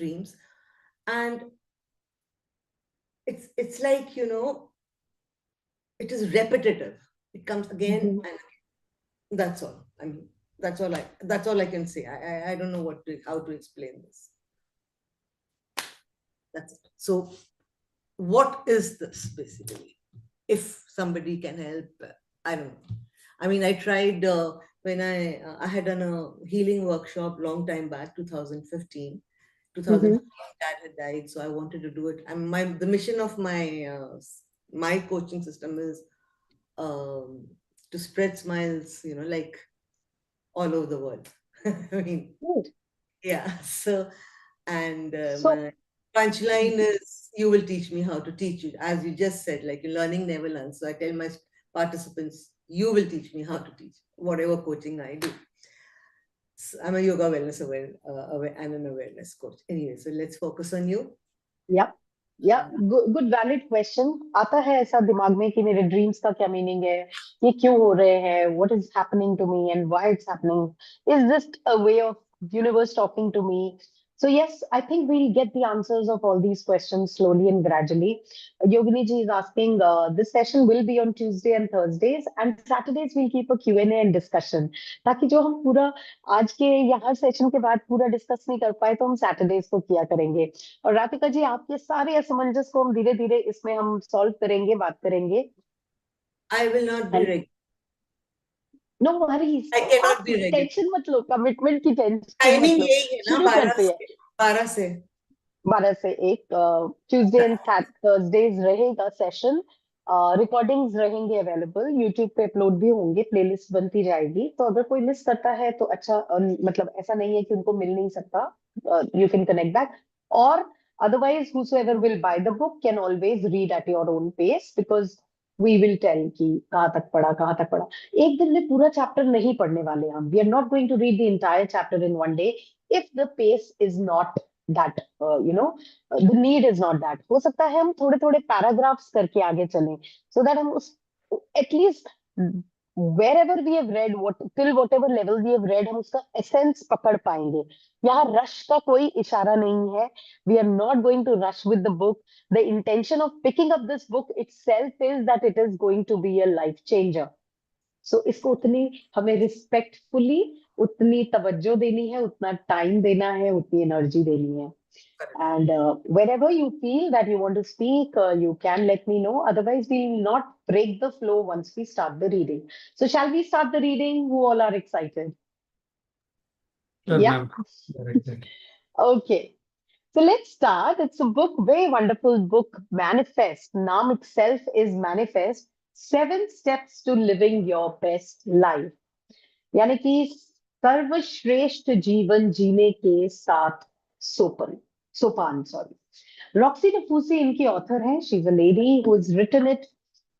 dreams. And it's like, you know, it is repetitive. It comes again and again. That's all. I mean, that's all I can say. I don't know how to explain this. That's it. So what is this basically? If somebody can help, I don't know. I mean, I tried when I had done a healing workshop long time back, 2015. 2015, dad had died, so I wanted to do it. And the mission of my coaching system is to spread smiles, you know, like all over the world. I mean, yeah. So, and my punchline is, you will teach me how to teach you. As you just said, like learning never learns. So I tell my participants, you will teach me how to teach, whatever coaching I do. So I'm a yoga wellness and an awareness coach. Anyway, so let's focus on you. Yeah, good valid question. आता है ऐसा दिमाग में कि मेरे dreams का क्या meaning है, ये क्यों हो रहे हैं, what is happening to me and why it's happening? Is this a way of universe talking to me? So yes, I think we'll get the answers of all these questions slowly and gradually. Yogini ji is asking, this session will be on Tuesday and Thursdays, and Saturdays we'll keep a Q&A and discussion. ताकि जो हम पूरा आज के यहाँ session के बाद पूरा डिस्कस नहीं कर पाए तो हम सैटरडेज को किया करेंगे. और राधिका जी, आपके सारे असमंजस को हम धीरे धीरे इसमें हम सॉल्व करेंगे, बात करेंगे. I will not be regular. No worries. I cannot be regular. Tension मत लो, कमिटमेंट की टेंशन टाइमिंग यही है ना, शुरू करते हैं 12 से 12 से 1. ट्यूसडे एंड थर्सडेज रहेगा सेशन. रिकॉर्डिंग्स रहेंगे अवेलेबल, यूट्यूब पे अपलोड भी होंगे, प्लेलिस्ट बनती जाएगी. तो अगर कोई मिस करता है तो अच्छा, मतलब ऐसा नहीं है कि उनको मिल नहीं सकता. You can connect back. और otherwise whosoever will buy the book can always read at your own pace, because we will tell कि कहाँ तक पढ़ा. एक दिन में पूरा चैप्टर नहीं पढ़ने वाले हम. We are not going to read the entire chapter in one day if the pace is not that, the need is not that. हो सकता है हम थोड़े थोड़े पैराग्राफ्स करके आगे चलें, so that हम उस at least wherever we have read, till whatever level we have read, हम उसका essence पकड़ पाएंगे. यहाँ रश का कोई इशारा नहीं है. We are not going to rush with the book. The intention of picking up this book itself is that it is going to be a life changer. So इसको उतनी हमें respectfully उतनी तवज्जो देनी है, उतना टाइम देना है, उतनी एनर्जी देनी है. And wherever you feel that you want to speak, you can let me know. Otherwise, we will not break the flow once we start the reading. So shall we start the reading? Who all are excited? Sure, Yeah. Okay. So let's start. It's a book, very wonderful book, Manifest. Naam itself is Manifest. 7 steps to living your best life. यानी कि सर्वश्रेष्ठ जीवन जीने के 7 सोपान. Roxie Nafousi इनकी author है. She's a lady who has written it.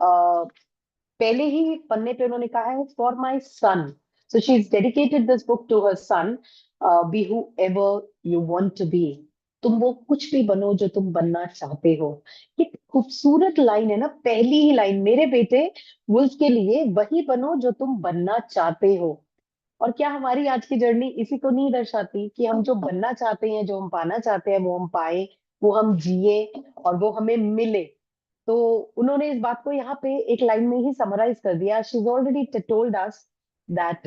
पहले ही पन्ने पे उन्होंने कहा है, for my son. So she's dedicated this book to her son. Be whoever you want to be. तुम वो कुछ भी बनो जो तुम बनना चाहते हो. ये खूबसूरत लाइन है ना, पहली ही लाइन. मेरे बेटे वुल्फ के लिए वही बनो जो तुम बनना चाहते हो. और क्या हमारी आज की जर्नी इसी को नहीं दर्शाती कि हम जो बनना चाहते हैं, जो हम पाना चाहते हैं, वो हम पाए, वो हम जिए और वो हमें मिले. तो उन्होंने इस बात को यहाँ पे एक लाइन में ही समराइज कर दिया. She is already told us that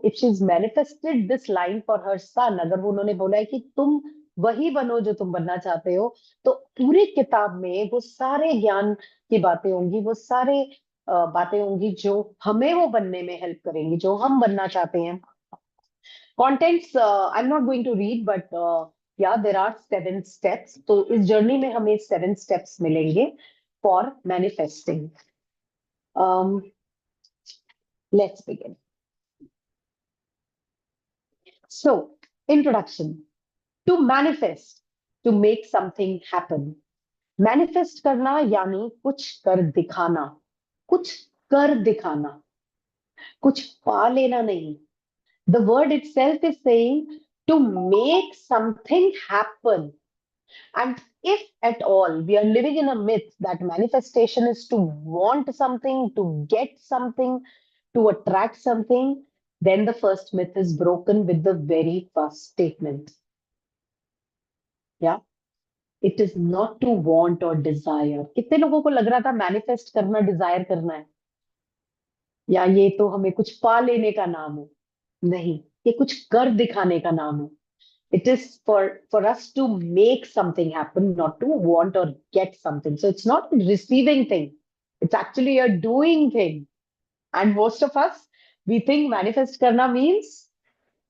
if she's manifested this line for her son, अगर वो उन्होंने बोला है कि तुम वही बनो जो तुम बनना चाहते हो, तो पूरी किताब में वो सारे ज्ञान की बातें होंगी, वो सारे बातें होंगी जो हमें वो बनने में हेल्प करेंगी, जो हम बनना चाहते हैं. Contents, I'm not going to read, but yeah, there are 7 steps. तो इस जर्नी में हमें 7 steps मिलेंगे for manifesting. Let's begin. So, introduction. To manifest, to make something happen. Manifest करना यानी कुछ कर दिखाना, कुछ कर दिखाना, कुछ पा लेना नहीं. The word itself is saying to make something happen. And if at all we are living in a myth that manifestation is to want something, to get something, to attract something, then the first myth is broken with the very first statement. या it is not to want और desire. कितने लोगों को लग रहा था manifest करना Dzire करना है, या ये तो हमें कुछ पा लेने का नाम है? नहीं, ये कुछ कर दिखाने का नाम है. It is for us to make something happen, not to want or get something. So it's not a receiving thing. It's actually a doing thing. And most of us, we think manifest karna means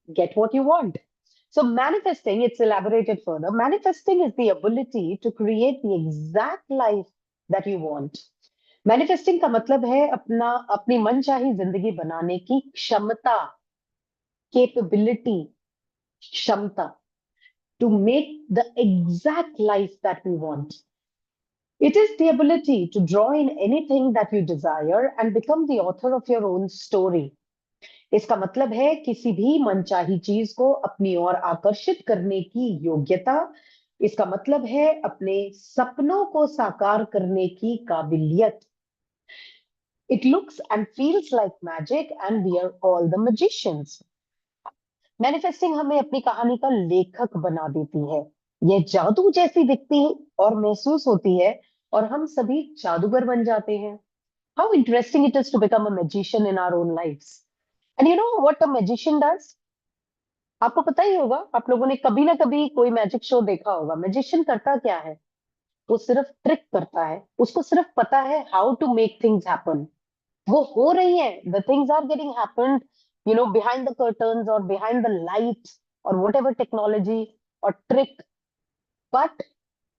get what you want. So manifesting, it's elaborated further. Manifesting is the ability to create the exact life that you want. Manifesting का मतलब है अपनी मनचाही जिंदगी बनाने की क्षमता, capability, क्षमता, to make the exact life that we want. It is the ability to draw in anything that you desire and become the author of your own story. इसका मतलब है किसी भी मनचाही चीज को अपनी ओर आकर्षित करने की योग्यता. इसका मतलब है अपने सपनों को साकार करने की काबिलियत. It looks and feels like magic and we are all the magicians. Manifesting हमें अपनी कहानी का लेखक बना देती है. यह जादू जैसी दिखती और महसूस होती है और हम सभी जादूगर बन जाते हैं. How interesting it is to become a magician in our own lives. And you know what a magician does? आपको पता ही होगा, आप लोगों ने कभी ना कभी कोई मैजिक शो देखा होगा. मैजिशियन करता क्या है? वो सिर्फ ट्रिक करता है. उसको सिर्फ पता है how to make things happen. वो हो रही है, the things are getting happened, you know, behind the curtains or behind the lights or whatever technology or trick, but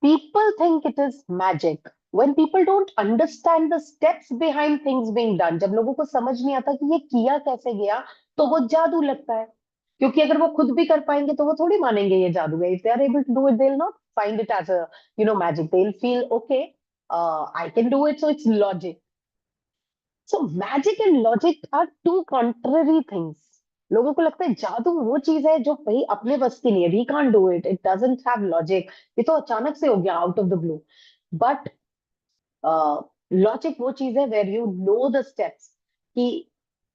people think it is magic when people don't understand the steps behind things being done. जब लोगों को समझ नहीं आता कि ये किया कैसे गया, तो वो जादू लगता है. क्योंकि अगर वो खुद भी कर पाएंगे तो वो थोड़ी मानेंगे ये जादू है. If they are able to do it, they'll not find it as a, you know, magic. They'll feel okay, I can do it, so it's logic. So magic and logic are two contrary things. लोगों को लगता है जादू वो चीज है जो भाई अपने बस की नहीं है. We can't do it. It doesn't have logic. ये तो अचानक से हो गया out of the blue. But logic वो चीज है where you know the steps कि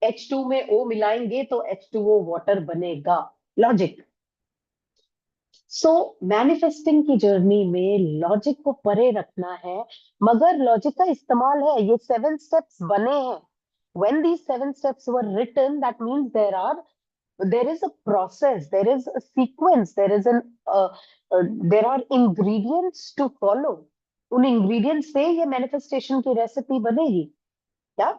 H2 में O मिलाएंगे तो H2O water बनेगा. Logic. सो मैनिफेस्टिंग की जर्नी में लॉजिक को परे रखना है, मगर लॉजिक का इस्तेमाल है. ये 7 स्टेप्स बने हैं. When these 7 steps were written, that means there is a process, there is a sequence, there are ingredients to follow. उन ingredients से ये manifestation की रेसिपी बनेगी. क्या?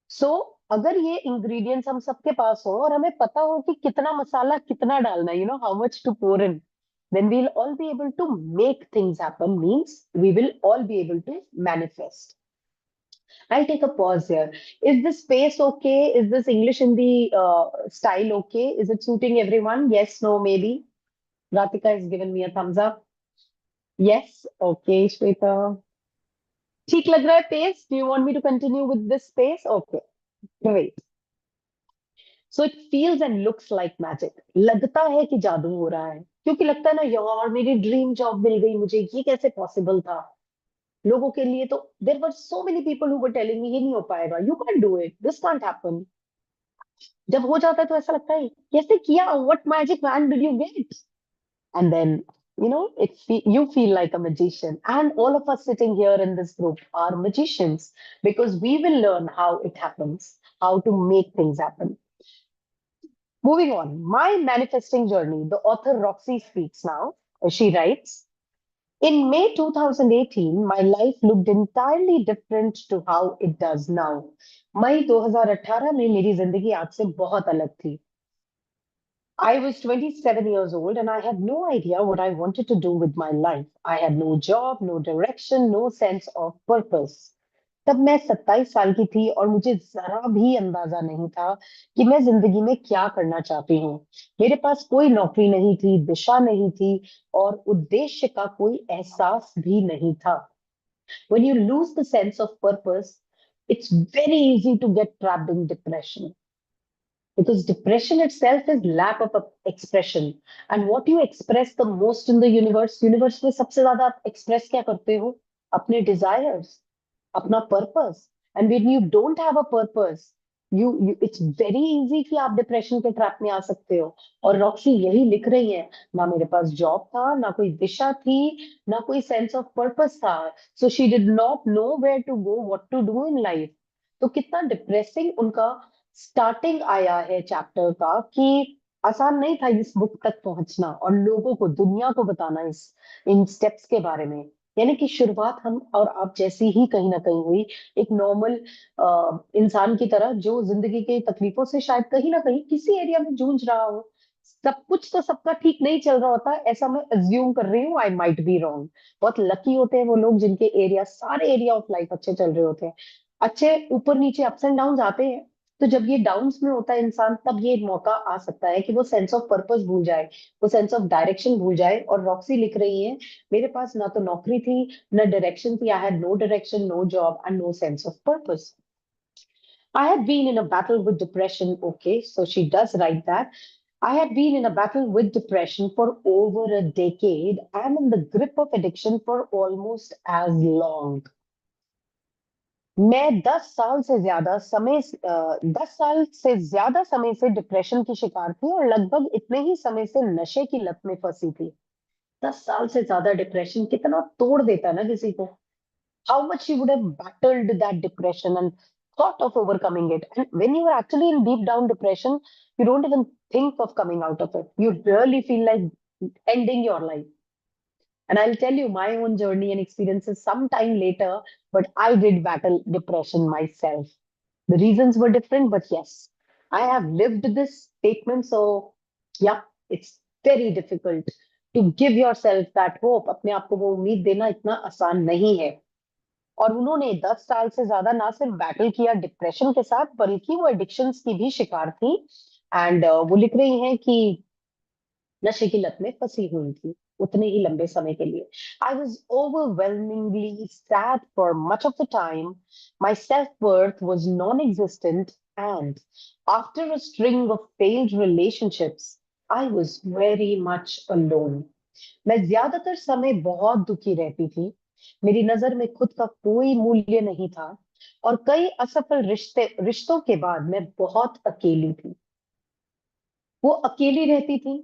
सो अगर ये इंग्रेडिएंट्स हम सबके पास हो और हमें पता हो कि कितना मसाला कितना डालना है, you know how much to pour in, then we'll all be able to make things happen. Means we will all be able to manifest. I'll take a pause here. Is this space okay? Is this English in the style okay? Is it suiting everyone? Yes, no, maybe. Ratika has given me a thumbs up. Yes, okay, Shweta. ठीक लग रहा है pace? Do you want me to continue with this space? Okay, great. So it feels and looks like magic. लगता है कि जादू हो रहा है, क्योंकि लगता है ना यार मेरी ड्रीम जॉब मिल गई मुझे, ये कैसे पॉसिबल था. लोगों के लिए तो there were so many people who were telling me ये नहीं हो पाएगा, you can do it, this can't happen. जब हो जाता है तो ऐसा लगता है कैसे किया, what magic man did you get. And then you know you feel like a magician, and all of us sitting here in this group are magicians because we will learn how it happens, how to make things happen. Moving on, my manifesting journey. The author Roxie speaks now. She writes, in May 2018, my life looked entirely different to how it does now. मई 2018 में मेरी जिंदगी आज से बहुत अलग थी. I was 27 years old and I had no idea what I wanted to do with my life. I had no job, no direction, no sense of purpose. तब मैं 27 साल की थी और मुझे जरा भी अंदाजा नहीं था कि मैं जिंदगी में क्या करना चाहती हूँ. मेरे पास कोई नौकरी नहीं थी, दिशा नहीं थी और उद्देश्य का कोई एहसास भी नहीं था. When you lose the sense of purpose, it's very easy to get trapped in depression. Because depression itself is lack of expression. And what you express the most in the universe में सबसे ज्यादा आप express क्या करते हो? अपने desires, अपना purpose. And when you don't have a purpose, it's very easy कि आप डिप्रेशन के ट्रैप में आ सकते हो। और रॉक्सी यही लिख रही है, ना मेरे पास जॉब था, ना कोई दिशा थी, ना कोई सेंस ऑफ पर्पस था, so she did not know where to go, what to do in life. तो कितना डिप्रेसिंग उनका स्टार्टिंग आया है चैप्टर का, कि आसान नहीं था इस बुक तक पहुंचना और लोगों को, दुनिया को बताना इस इन स्टेप्स के बारे में। यानी कि शुरुआत हम और आप जैसी ही कहीं ना कहीं हुई, एक नॉर्मल इंसान की तरह, जो जिंदगी के तकलीफों से शायद कहीं ना कहीं किसी एरिया में जूझ रहा हो। सब कुछ तो सबका ठीक नहीं चल रहा होता, ऐसा मैं अज्यूम कर रही हूँ, आई माइट बी रॉन्ग। बहुत लकी होते हैं वो लोग जिनके एरिया, सारे एरिया ऑफ लाइफ अच्छे चल रहे होते हैं। अच्छे ऊपर नीचे अप्स एंड डाउन आते हैं। तो जब ये डाउन्स में होता है इंसान, तब ये मौका आ सकता है कि वो सेंस ऑफ पर्पस भूल जाए, वो सेंस ऑफ डायरेक्शन भूल जाए। और रॉक्सी लिख रही है, मेरे पास ना तो नौकरी थी, no direction थी, I had no direction, no job, and no sense of purpose. I had been in a battle with depression. Okay, so she does write that. I had been in a battle with depression for over a decade and in the grip of addiction for almost as long. मैं 10 साल से ज्यादा समय 10 साल से ज्यादा समय से डिप्रेशन की शिकार थी और लगभग इतने ही समय से नशे की लत में फंसी थी। 10 साल से ज्यादा डिप्रेशन कितना तोड़ देता है ना किसी को। How much you would have battled that depression and thought of overcoming it. And when you are actually in deep down depression, you don't even think of coming out of it. You really feel like ending your life. And I'll tell you my own journey and experiences sometime later, but I did battle depression myself. The reasons were different, but yes, I have lived this statement. So, yeah, it's very difficult to give yourself that hope. अपने आप को वो उम्मीद देना इतना आसान नहीं है। और उन्होंने 10 साल से ज्यादा ना सिर्फ बैटल किया डिप्रेशन के साथ, बल्कि वो एडिक्शंस की भी शिकार थी। एंड वो लिख रही हैं कि नशे की लत में फंसी हुई थी उतने ही लंबे समय के लिए। I was overwhelmingly sad for much of the time, my self worth was non existent, and after a string of failed relationships I was very much alone. मैं ज्यादातर समय बहुत दुखी रहती थी। मेरी नजर में खुद का कोई मूल्य नहीं था और कई असफल रिश्तों के बाद मैं बहुत अकेली थी। वो अकेली रहती थी,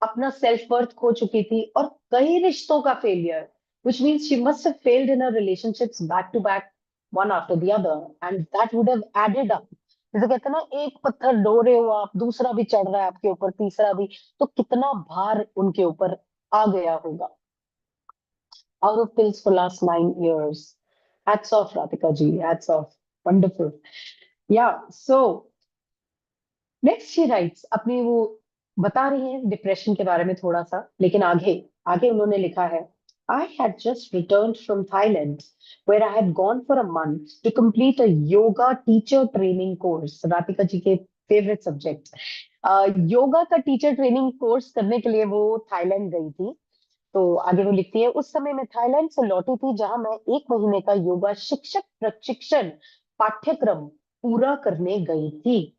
अपना सेल्फ वर्थ खो चुकी थी, और कई रिश्तों का failure, which means she must have failed in her relationships back to back, one after the other, and that would have added up. जैसे कहते हैं ना, एक पत्थर ढो रहे हो आप, दूसरा भी चढ़ रहा है आपके ऊपर, तीसरा भी, तो कितना भार उनके ऊपर आ गया होगा। Out of pills for last 9 years. Hats off, Radhika ji. Hats off. Wonderful. Yeah. So next she writes, अपनी वो बता रही हैं डिप्रेशन के बारे में थोड़ा सा, लेकिन आगे आगे उन्होंने लिखा है, I had just returned from Thailand, where I had gone for a month to complete a yoga teacher training course. Radhika ji के फेवरेट सब्जेक्ट, योगा का टीचर ट्रेनिंग कोर्स करने के लिए वो थाईलैंड गई थी। तो आगे वो लिखती है, उस समय मैं थाईलैंड से लौटी थी, जहां मैं 1 महीने का योगा शिक्षक प्रशिक्षण पाठ्यक्रम पूरा करने गई थी।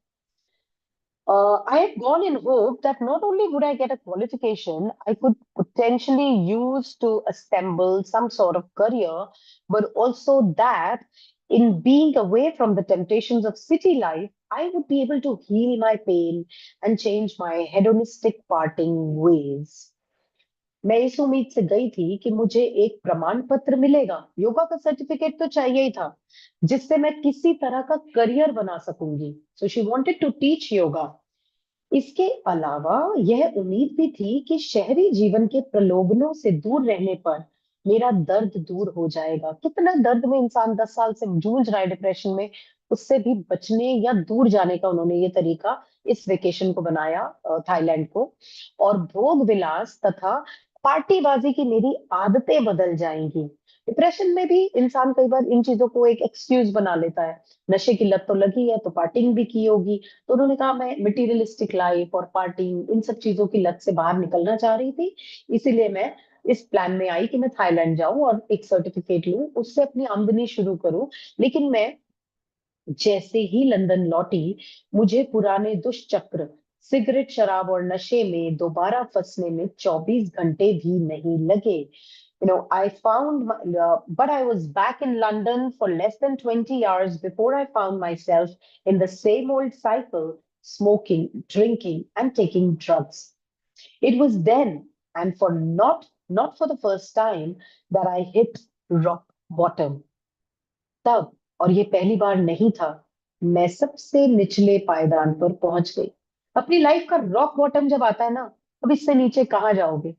I had gone in hope that not only would I get a qualification I could potentially use to assemble some sort of career, but also that in being away from the temptations of city life, I would be able to heal my pain and change my hedonistic parting ways. मैं इस उम्मीद से गई थी कि मुझे एक प्रमाण पत्र मिलेगा, योगा का सर्टिफिकेट तो चाहिए ही था, जिससे मैं किसी तरह का करियर बना सकूंगी। So she wanted to teach yoga. इसके अलावा यह उम्मीद भी थी कि शहरी जीवन के प्रलोभनों से दूर रहने पर मेरा दर्द दूर हो जाएगा। कितना दर्द में इंसान 10 साल से जूझ रहा है डिप्रेशन में, उससे भी बचने या दूर जाने का उन्होंने ये तरीका इस वेकेशन को बनाया, थाईलैंड को। और भोग विलास तथा पार्टीबाजी की मेरी आदतें बदल जाएंगी। डिप्रेशन में भी इंसान कई बार इन चीजों को एक एक्सक्यूज बना लेता है, नशे की लत तो लगी है तो पार्टिंग भी की होगी। तो उन्होंने कहा, मैं मटेरियलिस्टिक लाइफ और पार्टिंग, इन सब चीजों की लत से बाहर निकलना चाह रही थी, इसीलिए मैं इस प्लान में आई कि मैं थाईलैंड जाऊं और एक सर्टिफिकेट लूं, उससे अपनी आमदनी शुरू करूं। लेकिन मैं जैसे ही लंदन लौटी, मुझे पुराने दुष्चक्र, सिगरेट, शराब और नशे में दोबारा फंसने में 24 घंटे भी नहीं लगे। But I was back in London for less than 20 hours before I found myself in the same old cycle, smoking, drinking, and taking drugs. It was then, and for not for the first time, that I hit rock bottom. तब, और ये पहली बार नहीं था, मैं सबसे निचले पायदान पर पहुंच गई। अपनी लाइफ का रॉक बॉटम जब आता है ना, अब इससे नीचे कहाँ जाओगे?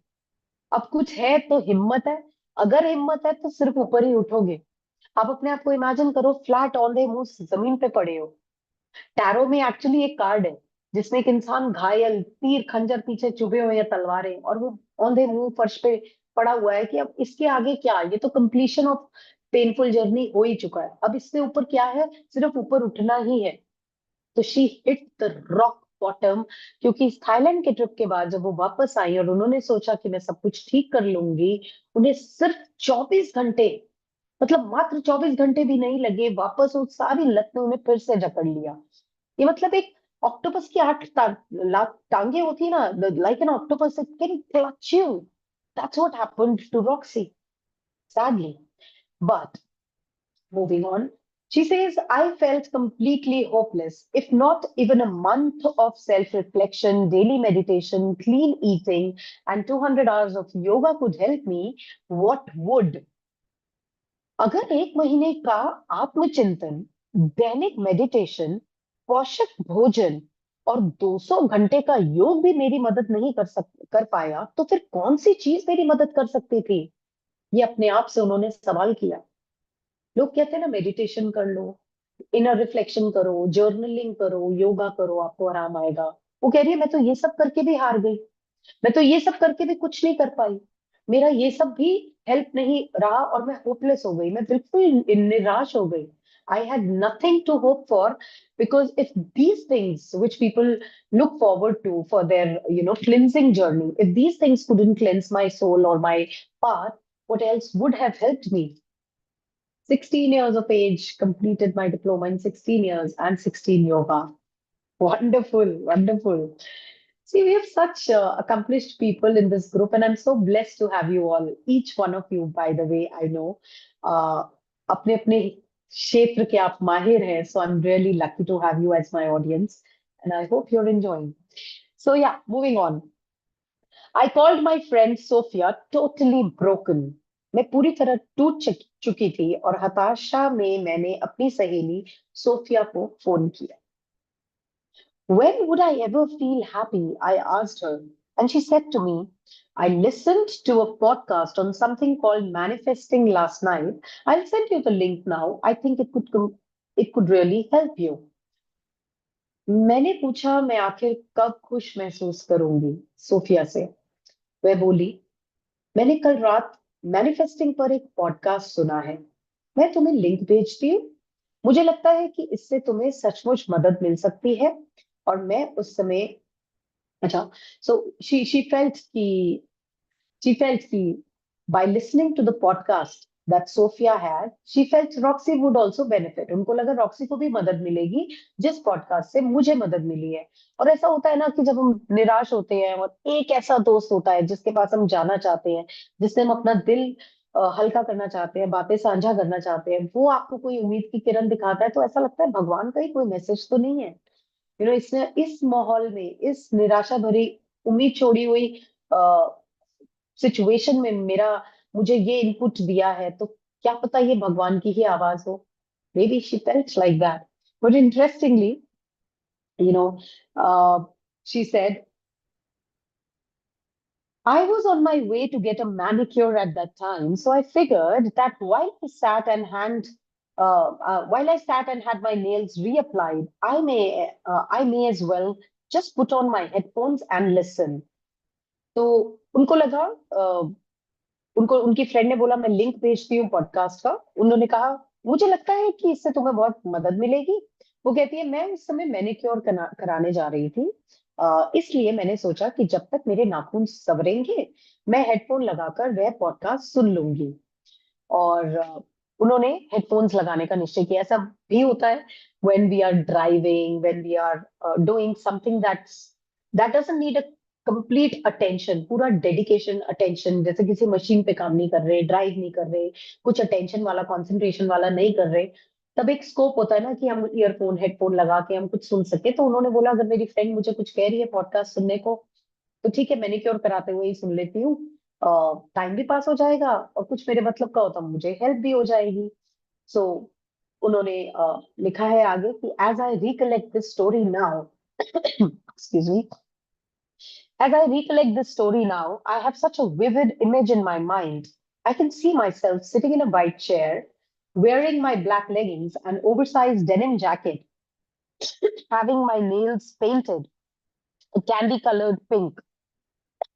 अब कुछ है तो हिम्मत है, अगर हिम्मत है तो सिर्फ ऊपर ही उठोगे। आप अपने आप को इमेजिन करो, फ्लैट औंधे मुंह जमीन पे पड़े हो। टैरो में एक्चुअली एक कार्ड है जिसमें एक इंसान घायल, तीर खंजर पीछे चुभे हुए हैं, तलवारें, और वो औंधे मुंह फर्श पे पड़ा हुआ है कि अब इसके आगे क्या, ये तो कंप्लीशन ऑफ पेनफुल जर्नी हो ही चुका है, अब इससे ऊपर क्या है, सिर्फ ऊपर उठना ही है। तो she hit the rock bottom, क्योंकि इस थाईलैंड के ट्रिप के बाद जब वो वापस आई और उन्होंने सोचा कि मैं सब कुछ ठीक कर लूंगी, उन्हें सिर्फ 24 घंटे, मतलब मात्र 24 घंटे भी नहीं लगे, वापस उस सारी लत ने उन्हें फिर से जकड़ लिया। ये मतलब एक ऑक्टोपस की 8 लाख टांगे होती है ना, like an octopus it can clutch you. That's what happened to Roxy, sadly. But moving on, she says, I felt completely hopeless. If not even a month of self reflection, daily meditation, clean eating, and 200 hours of yoga could help me, what would? अगर 1 महीने का आत्मचिंतन, दैनिक meditation, पोषक भोजन और 200 घंटे का योग भी मेरी मदद नहीं कर पाया, तो फिर कौन सी चीज मेरी मदद कर सकती थी? ये अपने आप से उन्होंने सवाल किया। लोग कहते हैं ना, मेडिटेशन कर लो, इनर रिफ्लेक्शन करो, जर्नलिंग करो, योगा करो, आपको आराम आएगा। वो कह रही है, मैं तो ये सब करके भी हार गई, मैं तो ये सब करके भी कुछ नहीं कर पाई, मेरा ये सब भी हेल्प नहीं रहा, और मैं होपलेस हो गई, मैं बिल्कुल निराश हो गई। I had nothing to hope for, because if these things which people look forward to for their cleansing journey, if these things couldn't cleanse my soul or my path, what else would have helped me? 16 years of age, completed my diploma in 16 years, and 16 yoga. Wonderful, wonderful. See, we have such accomplished people in this group, and I'm so blessed to have you all. Each one of you, by the way, I know, अपने अपने क्षेत्र के आप माहिर हैं, so I'm really lucky to have you as my audience, and I hope you're enjoying. So yeah, moving on. I called my friend Sophia totally broken. मैं पूरी तरह टूट चुकी थी, और हताशा में मैंने अपनी सहेली सोफिया को फोन किया। When would I ever feel happy? I asked her. And she said to me, I listened to a podcast on something called manifesting last night. I'll send you the link now. I think it could really help you. मैंने पूछा, मैं आखिर कब खुश महसूस करूंगी? Sophia से। वह बोली, मैंने कल रात मैनिफेस्टिंग पर एक पॉडकास्ट सुना है, मैं तुम्हें लिंक भेजती हूँ। मुझे लगता है कि इससे तुम्हें सचमुच मदद मिल सकती है। और मैं उस समय, अच्छा, so she felt by listening to the podcast that Sophia had, she felt Roxy would also benefit. उनको लगा रॉक्सी को भी मदद मिलेगी जिस पॉडकास्ट से मुझे मदद मिली है। और ऐसा होता है ना कि जब हम निराश होते हैं और एक ऐसा दोस्त होता है जिसके पास हम जाना चाहते हैं, जिससे हम अपना दिल हल्का करना चाहते हैं, बातें साझा करना चाहते हैं, वो आपको कोई उम्मीद की किरण दिखाता है, तो ऐसा लगता है भगवान का ही कोई मैसेज तो नहीं है। इसने इस माहौल में, इस निराशा भरी, उम्मीद छोड़ी हुई सिचुएशन में मेरा मुझे ये इनपुट दिया है, तो क्या पता ये भगवान की ही आवाज हो। May be she felt like that. But interestingly, you know she said, I was on my way to get a manicure at that time, so I figured that while I sat and had my nails reapplied, I may as well just put on my headphones and listen. तो उनको लगा, उनको उनकी friend ने बोला, मैं link भेजती हूँ पॉडकास्ट का। उन्होंने कहा, मुझे लगता है कि इससे तुम्हें बहुत मदद मिलेगी। वो कहती है, मैं उस समय मैनिक्योर कराने जा रही थी, इसलिए मैंने सोचा कि जब तक मेरे नाखून संवरेंगे, मैं हेडफोन लगाकर वह पॉडकास्ट सुन लूंगी। और उन्होंने हेडफोन्स लगाने का निश्चय किया। ऐसा भी होता है when we are driving, when we are doing something that doesn't need a complete attention, पूरा डेडिकेशन अटेंशन, जैसे किसी मशीन पे काम नहीं कर रहे, ड्राइव नहीं कर रहे, कुछ अटेंशन वाला कंसंट्रेशन वाला नहीं कर रहे, तब एक स्कोप होता है ना कि हम ईयरफोन हेडफोन लगा के हम कुछ सुन सके। तो उन्होंने बोला अगर मेरी फ्रेंड मुझे कुछ कह रही है पॉडकास्ट सुनने को, तो ठीक है, मैनिक्योर कराते हुए ही सुन लेती हूँ, टाइम भी पास हो जाएगा और कुछ मेरे मतलब का होता, मुझे हेल्प भी हो जाएगी। सो उन्होंने लिखा है आगे कि as I recollect this story now, excuse me, as I recollect this story now, I have such a vivid image in my mind. I can see myself sitting in a white chair, wearing my black leggings and oversized denim jacket, having my nails painted a candy colored pink.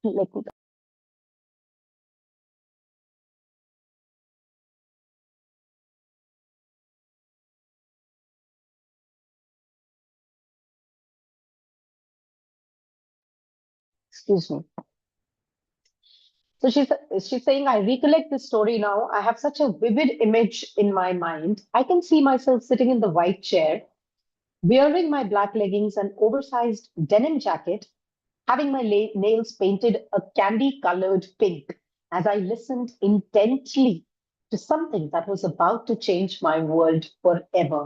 Let me, excuse me. So she's saying, I recollect this story now. I have such a vivid image in my mind. I can see myself sitting in the white chair, wearing my black leggings and oversized denim jacket, having my nails painted a candy colored pink as I listened intently to something that was about to change my world forever.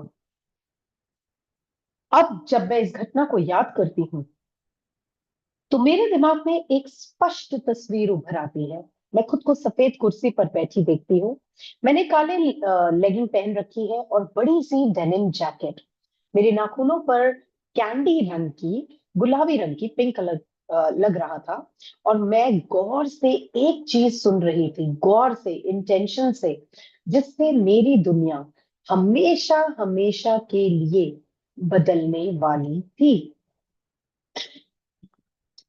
अब जब मैं इस घटना को याद करती हूँ तो मेरे दिमाग में एक स्पष्ट तस्वीर उभर आती है। मैं खुद को सफेद कुर्सी पर बैठी देखती हूँ। मैंने काले लेगिंग पहन रखी है और बड़ी सी डेनिम जैकेट। मेरे नाखूनों पर कैंडी रंग की, गुलाबी रंग की, पिंक कलर लग रहा था। और मैं गौर से एक चीज सुन रही थी, गौर से, इंटेंशन से, जिससे मेरी दुनिया हमेशा हमेशा के लिए बदलने वाली थी।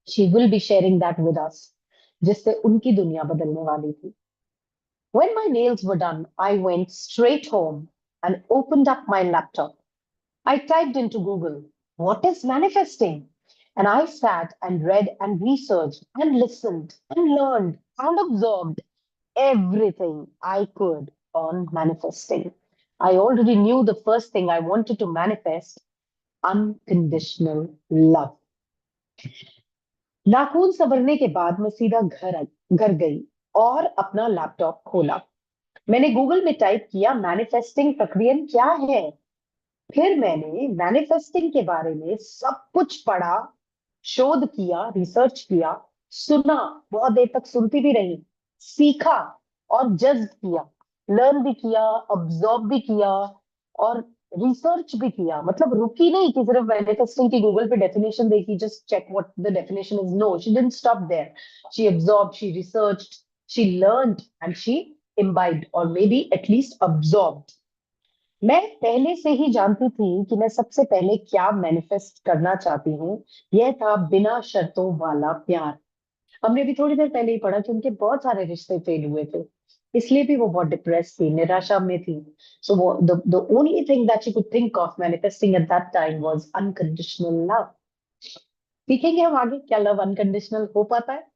She will be sharing that with us, जिससे उनकी दुनिया बदलने वाली थी। When my nails were done, I went straight home and opened up my laptop. I typed into Google, what is manifesting? And I sat and read and researched and listened and learned and absorbed everything I could on manifesting. I already knew the first thing I wanted to manifest: unconditional love. नाखून संवरने के बाद मैं सीधा घर गई और अपना laptop खोला। मैंने गूगल में टाइप किया, मैनिफेस्टिंग प्रक्रिया क्या है। फिर मैंने मैनिफेस्टिंग के बारे में सब कुछ पढ़ा, शोध किया, रिसर्च किया, सुना, बहुत देर तक सुनती भी रही, सीखा और जज किया, लर्न भी किया, ऑब्जर्व भी किया और रिसर्च भी किया। मतलब रुकी नहीं कि सिर्फ मैनिफेस्टिंग की गूगल पे डेफिनेशन देखी, just check what the definition is. No, she didn't stop there. She observed, she researched, she learned and she imbibed or maybe at least absorbed. मैं पहले से ही जानती थी कि मैं सबसे पहले क्या मैनिफेस्ट करना चाहती हूँ। यह था बिना शर्तों वाला प्यार। हमने भी थोड़ी देर पहले ही पढ़ा कि उनके बहुत सारे रिश्ते फेल हुए थे, इसलिए भी वो बहुत डिप्रेस थी, निराशा में थी। सो वो the only thing that she could think of manifesting at that time was unconditional love. सीखेंगे हम आगे क्या लव अनकंडीशनल हो पाता है।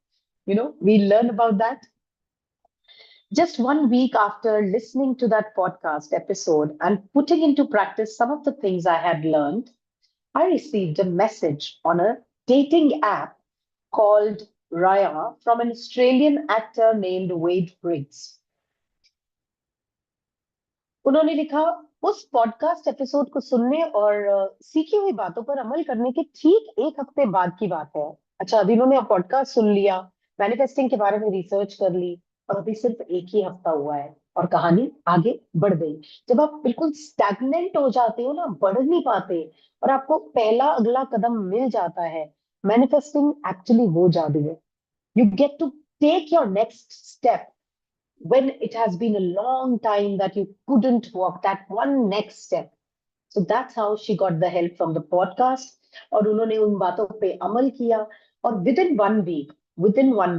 We learn about that. Just 1 week after listening to that podcast episode and putting into practice some of the things I had learned, I received a message on a dating app called Raya from an Australian actor named Wade Briggs. उन्होंने लिखा, उस podcast episode को सुनने और सीखी हुई बातों पर अमल करने के ठीक एक हफ्ते बाद की बात है। अच्छा, अभी इन्होंने पॉडकास्ट सुन लिया, मैनिफेस्टिंग के बारे में रिसर्च कर ली और अभी सिर्फ एक ही हफ्ता हुआ है और कहानी आगे बढ़ गई। जब आप बिल्कुल स्टैग्नेंट हो जाते हो ना, बढ़ नहीं पाते, और आपको पहला अगला कदम मिल जाता है, मैनिफेस्टिंग एक्चुअली वो जादू है। You get to take your next step when it has been a long time that you couldn't walk that one next step. So that's how she got the help from the podcast. और उन्होंने उन बातों पे अमल किया और within 1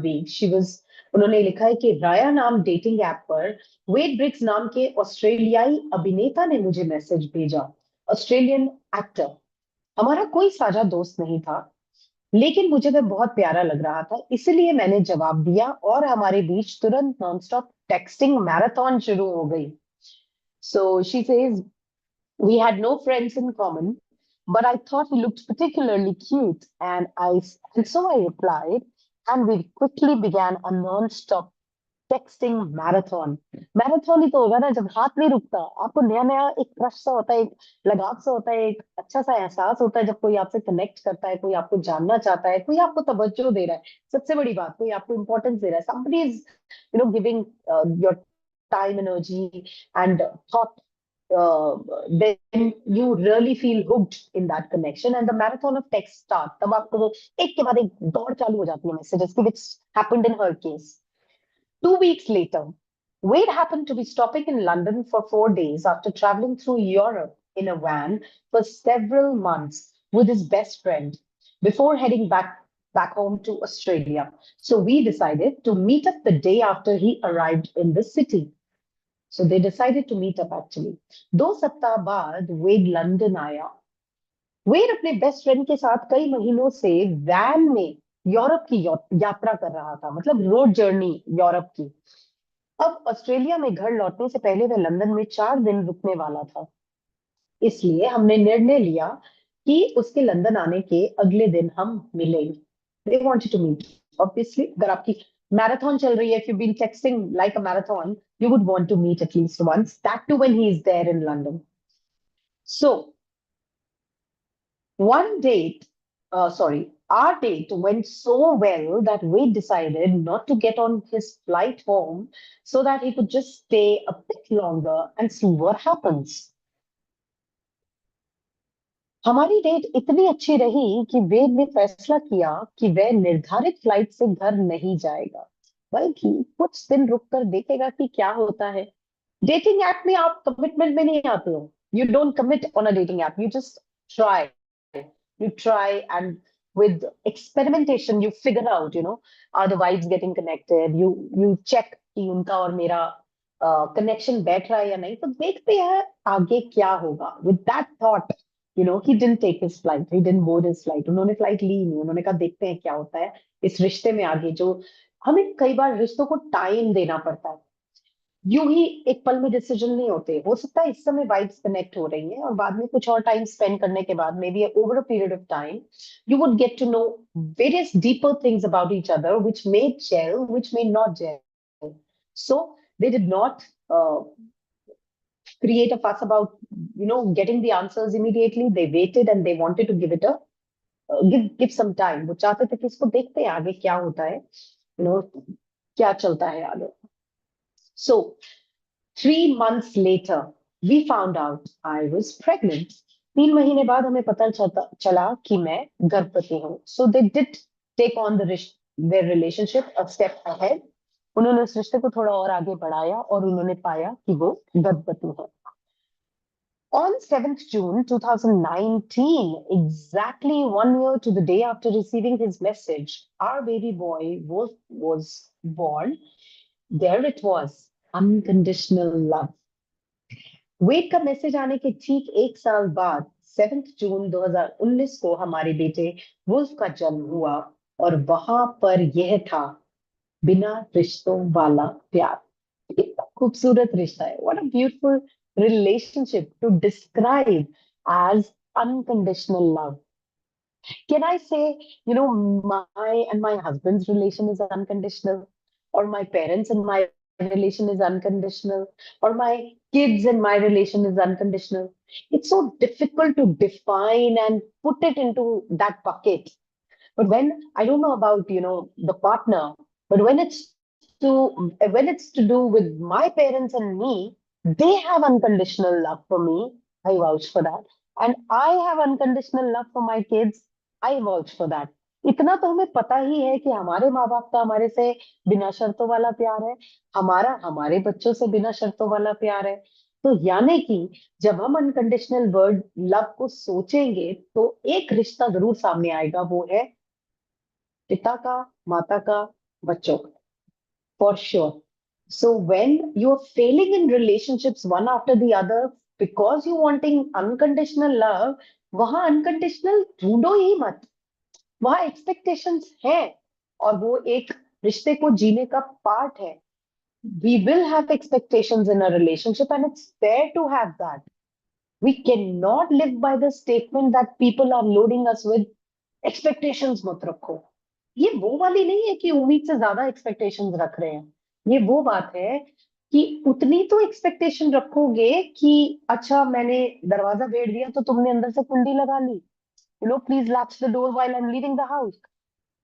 week she was, उन्होंने लिखा है कि राया नाम डेटिंग ऐप पर वेड ब्रिक्स नाम के ऑस्ट्रेलियाई अभिनेता ने मुझे मैसेज भेजा। Australian actor. हमारा कोई साझा दोस्त नहीं था, लेकिन मुझे वह बहुत प्यारा लग रहा था, इसलिए मैंने जवाब दिया और हमारे बीच तुरंत नॉनस्टॉप टेक्सटिंग मैराथन शुरू हो गई। So she says, we had no friends in common, but I thought he looked particularly cute, and so I replied, and we quickly began a non-stop texting marathon. Marathon ही तो होगा ना जब हाथ नहीं रुकता, आपको नया नया एक क्रश सा होता है, एक लगाव सा होता है, एक अच्छा सा एहसास होता है जब कोई आपसे कनेक्ट करता है, कोई आपको जानना चाहता है, कोई आपको तवज्जो दे रहा है। सबसे बड़ी बात, कोई आपको इंपॉर्टेंस दे रहा है, somebody is giving your time, energy and thought, then you really feel hooked in that connection, and the marathon of text start, तब आपको वो एक के बाद एक दौड़ चालू हो जाती है मैसेजेस की, which happened in her case. 2 weeks later, Wade happened to be stopping in London for 4 days after traveling through Europe in a van for several months with his best friend before heading back home to Australia. So we decided to meet up the day after he arrived in the city. So they decided to meet up actually. 2 सप्ताह बाद वेड London आया। वेड अपने best friend के साथ कई महीनों से van में यूरोप की यात्रा कर रहा था, मतलब रोड जर्नी यूरोप की। अब ऑस्ट्रेलिया में घर लौटने से पहले वह लंदन में 4 दिन रुकने वाला था, इसलिए हमने निर्णय लिया कि उसके लंदन आने के अगले दिन हम मिलेंगे। They wanted to meet. Obviously, अगर आपकी मैराथन चल रही है, if you've been texting like a marathon, you would want to meet at least once. That too when he is there in London. So, our date went so well that Wade decided not to get on his flight home so that he could just stay a bit longer and see what happens. हमारी date इतनी अच्छी रही कि वेद ने फैसला किया कि वह निर्धारित फ्लाइट से घर नहीं जाएगा, बल्कि कुछ दिन रुककर देखेगा कि क्या होता है। डेटिंग ऐप में आप कमिटमेंट में नहीं आते हो, you don't commit on a dating app, you just try, you try, and with experimentation you figure out, are the vibes getting connected, you check कि उनका और मेरा कनेक्शन बैठ रहा है या नहीं, तो देखते हैं आगे क्या होगा। with that thought, he didn't take his flight, he didn't board his flight, उन्होंने फ्लाइट ली नहीं, उन्होंने कहा देखते हैं क्या होता है इस रिश्ते में आगे। जो हमें कई बार रिश्तों को टाइम देना पड़ता है, यूं ही एक पल में डिसीजन नहीं होते। हो सकता है इस समय वाइब्स कनेक्ट हो रही हैं और बाद में कुछ और टाइम स्पेंड करने के बाद, may be over a period of time, you would get to know various deeper things about each other which may gel, which may not gel. So they did not create a fuss about getting the answers immediately. They waited and they wanted to give it a give some time. वो चाहते थे कि इसको देखते हैं आगे क्या होता है, क्या चलता है आगे। So 3 months later, we found out I was pregnant. 3 महीने बाद हमें पता चला कि मैं गर्भवती हूँ। So they did take on their relationship a step ahead. उन्होंने उस रिश्ते को थोड़ा और आगे बढ़ाया और उन्होंने पाया कि वो गर्भवती है। On 7th June 2019, exactly 1 year to the day after receiving his message, our baby boy was born. There it was, unconditional love. वेद का मैसेज आने के ठीक 1 साल बाद 7 जून 2019 को हमारे बेटे वुल्फ का जन्म हुआ, और वहां पर यह था बिना रिश्तों वाला प्यार। कितना खूबसूरत रिश्ता है, what a beautiful relationship to describe as unconditional love. Can I say, my husband's relation is unconditional, or my parents and my relation is unconditional, or my kids and my relation is unconditional? It's so difficult to define and put it into that bucket. But when I don't know about, the partner, but when it's to do with my parents and me, they have unconditional love for me. I vouch for that. And I have unconditional love for my kids. I vouch for that. इतना तो हमें पता ही है कि हमारे माँ बाप का हमारे से बिना शर्तों वाला प्यार है, हमारा हमारे बच्चों से बिना शर्तों वाला प्यार है। तो यानी कि जब हम अनकंडीशनल वर्ड लव को सोचेंगे तो एक रिश्ता जरूर सामने आएगा, वो है पिता का, माता का, बच्चों का, for sure. So when you're failing in relationships one after the other because you're wanting unconditional love, वहां unconditional ढूंढो ही मत, वहां expectations है और वो एक रिश्ते को जीने का पार्ट है। We will have expectations in a relationship and it's fair to have that. We cannot live by the statement that people are loading us with expectations मत रखो. ये वो वाली नहीं है कि उम्मीद से ज्यादा एक्सपेक्टेशंस रख रहे हैं. ये वो बात है कि उतनी तो एक्सपेक्टेशन रखोगे कि अच्छा मैंने दरवाजा भेड़ दिया तो तुमने अंदर से कुंडी लगा ली. Please latch the door while I'm leaving the house.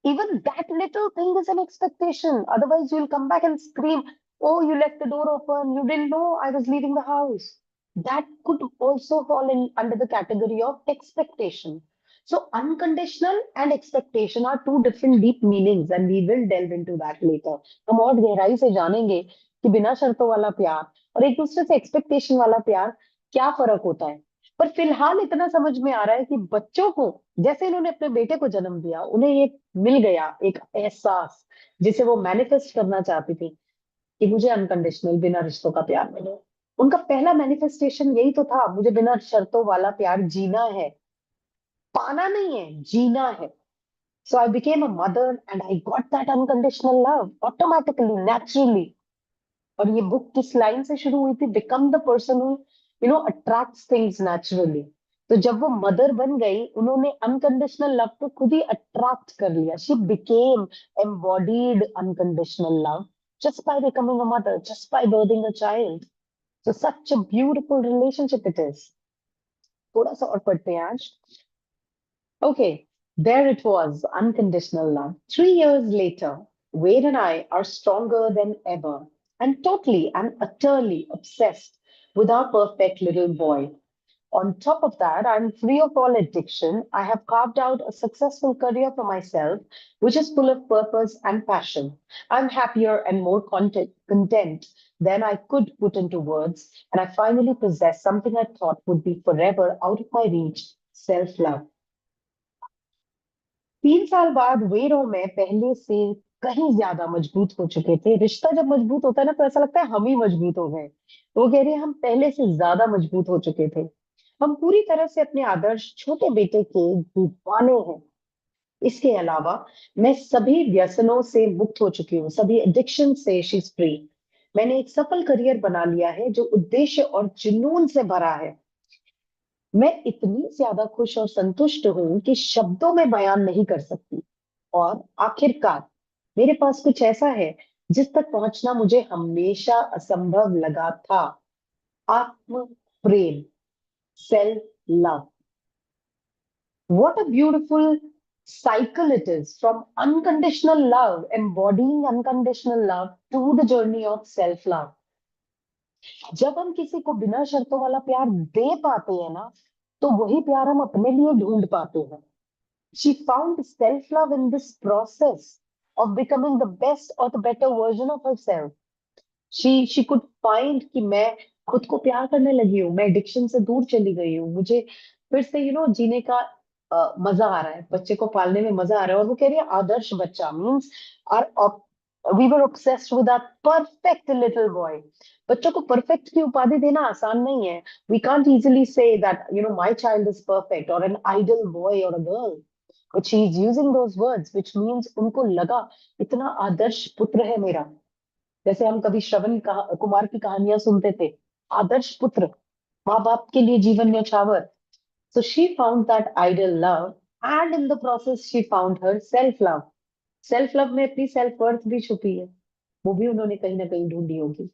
Even that little thing is an expectation. Otherwise, you'll come back and scream, "Oh, you left the door open. You didn't know I was leaving the house." That could also fall in under the category of expectation. So, unconditional and expectation are two different deep meanings, and we will delve into that later. हम और गहराई से जानेंगे कि बिना शर्तों वाला प्यार और एक दूसरे से एक्सपेक्टेशन वाला प्यार क्या फर्क होता है. पर फिलहाल इतना समझ में आ रहा है कि बच्चों को जैसे इन्होंने अपने बेटे को जन्म दिया, उन्हें ये मिल गया एक एहसास जिसे वो मैनिफेस्ट करना चाहती थी कि मुझे अनकंडीशनल बिना रिश्तों का प्यार मिले. उनका पहला मैनिफेस्टेशन यही तो था, मुझे बिना शर्तों वाला प्यार जीना है, पाना नहीं है, जीना है. So I became a mother and I got that unconditional love automatically, naturally. और ये बुक किस लाइन से शुरू हुई थी? Become the person who attracts things naturally. तो जब वो मदर बन गई, उन्होंने अनकंडीशनल लव को खुद ही अट्रैक्ट कर लिया. She became embodied unconditional love just by becoming a mother, just by berthing a child. So such a beautiful relationship it is. थोड़ा सा और पढ़ते हैं आज. Okay, there it was, unconditional love. 3 years later, Wade and I are stronger than ever and totally and utterly obsessed with our perfect little boy. On top of that, I'm free of all addiction. I have carved out a successful career for myself, which is full of purpose and passion. I'm happier and more content than I could put into words, and I finally possess something I thought would be forever out of my reach, self-love. 3 साल बाद वेद और मैं पहले से कहीं ज्यादा मजबूत हो चुके थे. रिश्ता जब मजबूत होता है ना तो ऐसा लगता है हम ही मजबूत हो गए. वो कह रहे हैं हम पहले से ज्यादा मजबूत हो चुके थे. हम पूरी तरह से अपने आदर्श छोटे बेटे के दीवाने हैं. इसके अलावा मैं सभी व्यसनों से मुक्त हो चुकी हूँ, सभी एडिक्शन से शी इज फ्री. मैंने एक सफल करियर बना लिया है जो उद्देश्य और जुनून से भरा है. मैं इतनी ज्यादा खुश और संतुष्ट हूं कि शब्दों में बयान नहीं कर सकती. और आखिरकार मेरे पास कुछ ऐसा है जिस तक पहुंचना मुझे हमेशा असंभव लगा था. आत्म प्रेम, self love. What a beautiful cycle it is from unconditional love, embodying unconditional love, to the journey of self love. जब हम किसी को बिना शर्तों वाला प्यार दे पाते हैं ना, तो वही प्यार हम अपने लिए ढूंढ पाते हैं. She found self love in this process of becoming the best or the better version of herself. She could find कि मैं खुद को प्यार करने लगी हूँ, मैं एडिक्शन से दूर चली गई हूँ, मुझे फिर से जीने का मजा आ रहा है, बच्चे को पालने में मजा आ रहा है. और वो कह रही है आदर्श बच्चा means are we were obsessed with our perfect little boy. बच्चों को परफेक्ट की उपाधि देना आसान नहीं है. We can't easily say that my child is perfect और एन आइडल बॉय और a girl. But she is using those words which means उनको लगा इतना आदर्श पुत्र है मेरा. जैसे हम कभी श्रवण कुमार की कहानियां सुनते थे, आदर्श पुत्र, माँ बाप के लिए जीवन न्यौछावर. So she found that ideal love, and in the process she found her self love. Self love में अपनी self worth भी छुपी है, वो भी उन्होंने कहीं ना कहीं ढूंढी होगी.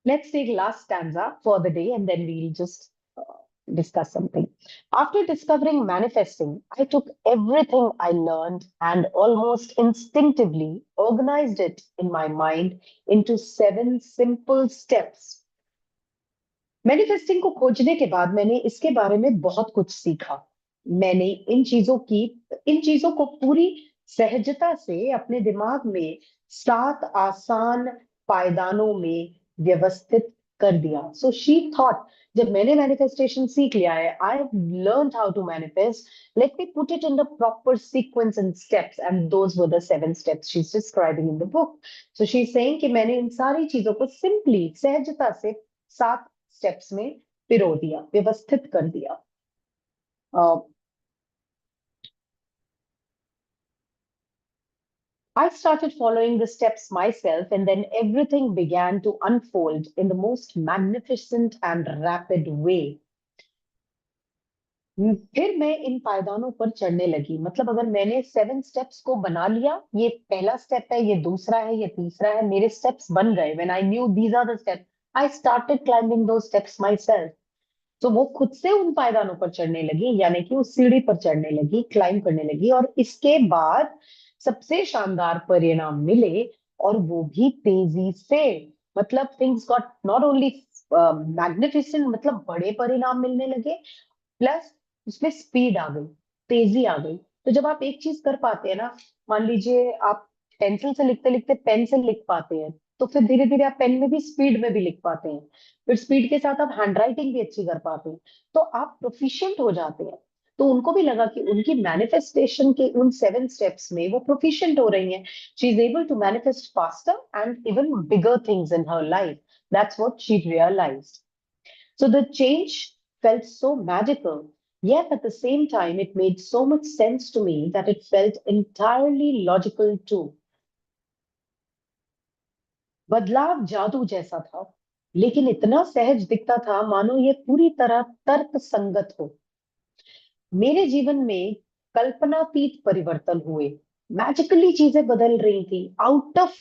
Let's take last stanza for the day and then we'll just discuss something. After discovering manifesting, I took everything I learned and almost instinctively organized it in my mind into 7 simple steps. Manifesting को खोजने के बाद मैंने इसके बारे में बहुत कुछ सीखा. मैंने इन चीजों को पूरी सहजता से अपने दिमाग में 7 आसान पायदानों में व्यवस्थित कर दिया. सो शी थॉट जब मैंने मैनिफेस्टेशन सीख लिया है, I have learned how to manifest, let me put it in the proper sequence and steps, and those were the 7 steps she is describing in the book. So she is saying कि मैंने इन सारी चीजों को simply सहजता से 7 steps में पिरो दिया, व्यवस्थित कर दिया. I started following the steps myself, and then everything began to unfold in the most magnificent and rapid way. फिर मैं इन पायदानों पर चढ़ने लगी। मतलब अगर मैंने 7 स्टेप्स को बना लिया, ये पहला स्टेप है, ये दूसरा है, ये तीसरा है, मेरे स्टेप्स बन गए। When I knew these are the steps, I started climbing two steps myself. तो वो खुद से उन पायदानों पर चढ़ने लगी, यानी कि उस सीढ़ी पर चढ़ने लगी, क्लाइंब करने लगी। और इसके बाद सबसे शानदार परिणाम मिले, और वो भी तेजी से। मतलब things got not only magnificent, मतलब बड़े परिणाम मिलने लगे, प्लस उसमें स्पीड आ गई, तेजी आ गई। तो जब आप एक चीज कर पाते हैं ना, मान लीजिए आप पेंसिल से लिखते लिखते पेन से लिख पाते हैं, तो फिर धीरे धीरे आप पेन में भी स्पीड में भी लिख पाते हैं। फिर स्पीड के साथ आप हैंडराइटिंग भी अच्छी कर पाते हैं, तो आप प्रोफिशिएंट हो जाते हैं। तो उनको भी लगा कि उनकी मैनिफेस्टेशन के उन 7 स्टेप्स में वो प्रोफिशिएंट हो रही हैं। She is able to manifest faster and even bigger things in her life. That's what she realized. So the change felt so magical, yet at the same time, it made so much sense to me that it felt entirely logical too. बदलाव जादू जैसा था, लेकिन इतना सहज दिखता था मानो ये पूरी तरह तर्क संगत हो। मेरे जीवन में कल्पनातीत परिवर्तन हुए। मैजिकली चीजें बदल रही थी, आउट ऑफ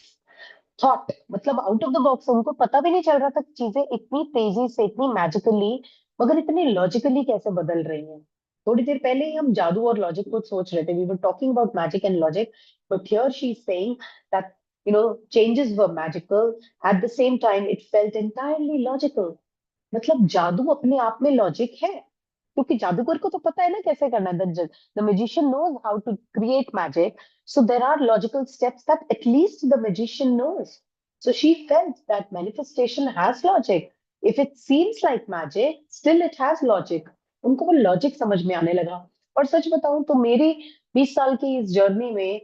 थॉट, मतलब आउट ऑफ द बॉक्स। उनको पता भी नहीं चल रहा था कि चीजें इतनी तेजी से, इतनी मैजिकली, मगर इतनी लॉजिकली कैसे बदल रही हैं। थोड़ी देर पहले ही हम जादू और लॉजिक को सोच रहे थे, we were talking about magic and logic, but here she is saying that changes were magical, at the same time it felt entirely logical. मतलब जादू अपने आप में लॉजिक है, क्योंकि जादूगर को तो पता है ना कैसे करना है। The magician knows how to create magic, so there are logical steps that at least the magician knows. So she felt that manifestation has logic. If it seems like magic, still it has logic. उनको वो logic समझ में आने लगा। और सच बताऊं तो मेरी 20 साल की इस जर्नी में,